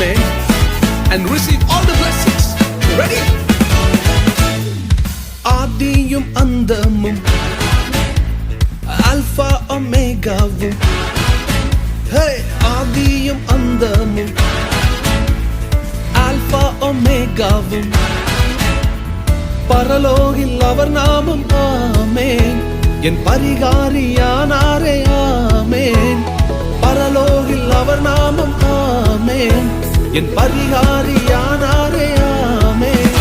Amen. And receive all the blessings. Ready? ஆதியும் அந்தமும் alpha ஒமேகாவும், ஆதியும் அந்தமும் ஆல்பா ஒமேகாவும், பரலோகில் அவர் நாமம். ஆமென். என் பரிகாரியானாரே. ஆமென். பரலோகில் அவர் நாமம். ஆமென். என் பரிகாரியானாரே. ஆமென்.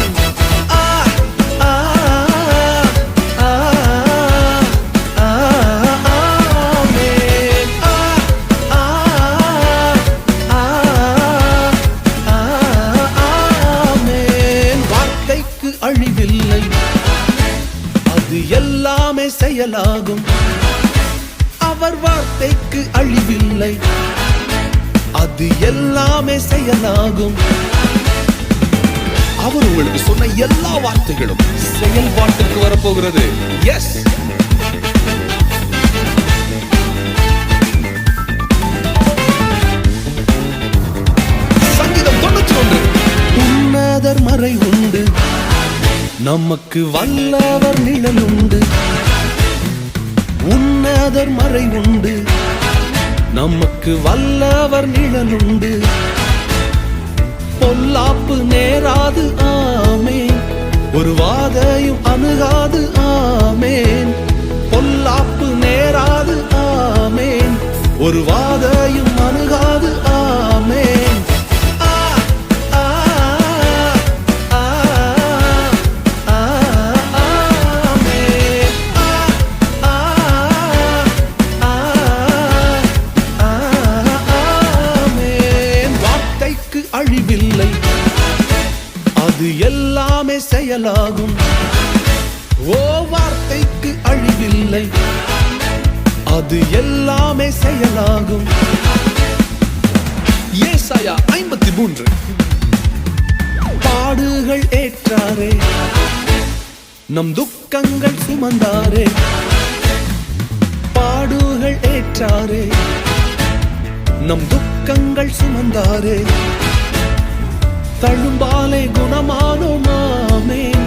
வார்த்தைக்கு அழிவில்லை, அது எல்லாமே செயலாகும். அவர் வார்த்தைக்கு அழிவில்லை, அது எல்லாமே செயலாகும். அவர் உங்களுக்கு சொன்ன எல்லா வார்த்தைகளும் செயல்பாட்டுக்கு வரப்போகிறது. எஸ். சங்கீதம் 91. உன்னதர் மறை உண்டு, நமக்கு வல்லவர் நிழல் உண்டு. உன்னதர் மறை உண்டு, நமக்கு வல்லவர் நிழல் உண்டு. பொல்லாப்பு நேராது. ஆமென். ஒரு வாதையும் அணுகாது. ஆமென். பொல்லாப்பு நேராது. ஆமென். ஒரு வாதையும் அணுகாது. ஆமென். அழிவில்லை, அது எல்லாமே செயலாகும். ஓ, வார்த்தைக்கு அழிவில்லை, அது எல்லாமே செயலாகும். ஏசாயா 53. பாடுகள் ஏற்றாரே, நம் துக்கங்கள் சுமந்தாரே. பாடுகள் ஏற்றாரே, நம் துக்கங்கள் சுமந்தாரே. தழும்பாலே குணமானோம். ஆமென்.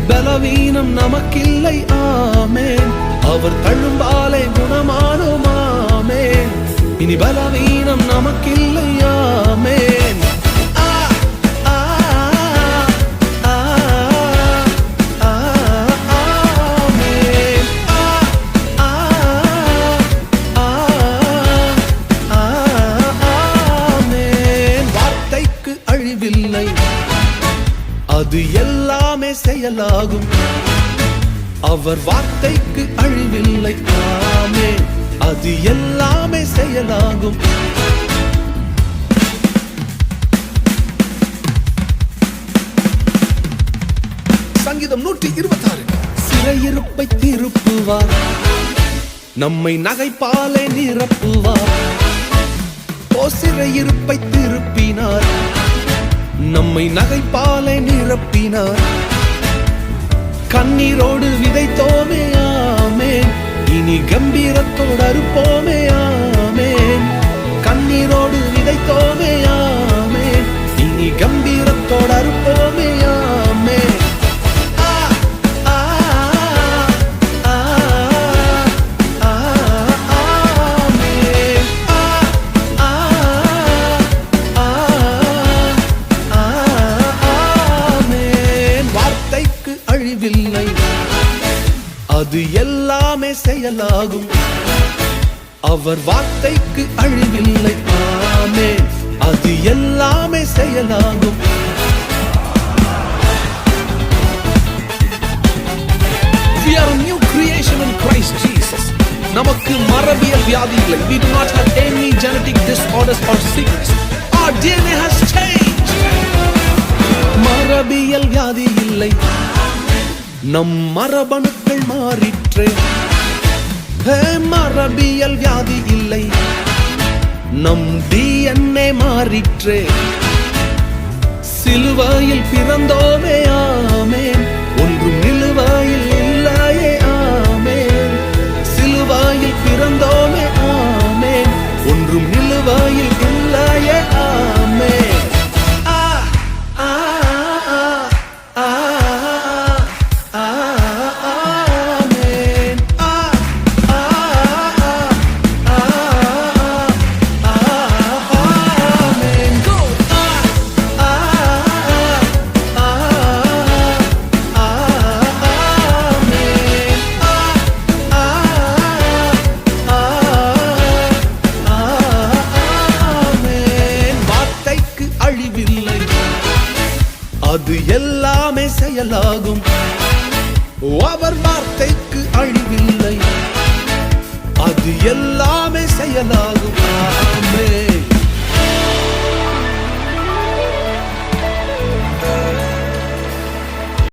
பலவீனம் நமக்கில்லை. ஆமென். அவர் தழும்பாலே குணமானோம். ஆமென். இனி பலவீனம் நமக்கில்லை. ஆமென். அழிவில்லை, அது எல்லாமே செயலாகும். அவர் வார்த்தைக்கு அழிவில்லை. ஆமென். அது எல்லாமே செயலாகும். சங்கீதம் 126. சிறையிருப்பை திருப்புவார், நம்மை நகைப்பாலே நிரப்புவார். ஓ, சிறையிருப்பை திருப்பினார், நம்மை நகைப்பாலே நிரப்பினார். கண்ணீரோடு விதைத்தோமே. ஆமென். இனி கம்பீரத்தோடு அறுப்போமே. ஆமென். கண்ணீரோடு விதைத்தோமே. ஆமென். இனி கம்பீரத்தோடு அறுப்போமே. ஆமென். அழிவில்லை, அது எல்லாமே செயலாகும். அவர் வார்த்தைக்கு அழிவில்லை. ஆமென். அது எல்லாமே செயலாகும். We are a new creation in Christ Jesus. நமக்கு மரபியல் வியாதி இல்லை. We do not have any genetic disorders or sickness. Our DNA has changed. மரபியல் வியாதி இல்லை, நம் மரபணுக்கள் மாறிற்று. மரபியல் வியாதி இல்லை, நம் DNA மாறிற்று. சிலுவையில் பிறந்தோமே. ஆமென். ஒன்றும் நிலுவையில் இல்லையே. ஆமென். சிலுவையில் பிறந்தோமே. ஆமென். ஒன்றும் நிலுவையில் இல்லையே. ஆமென். செயலாகும். அவர் வார்த்தைக்கு அழிவில்லை, அது எல்லாமே செயலாகும். ஆமென்.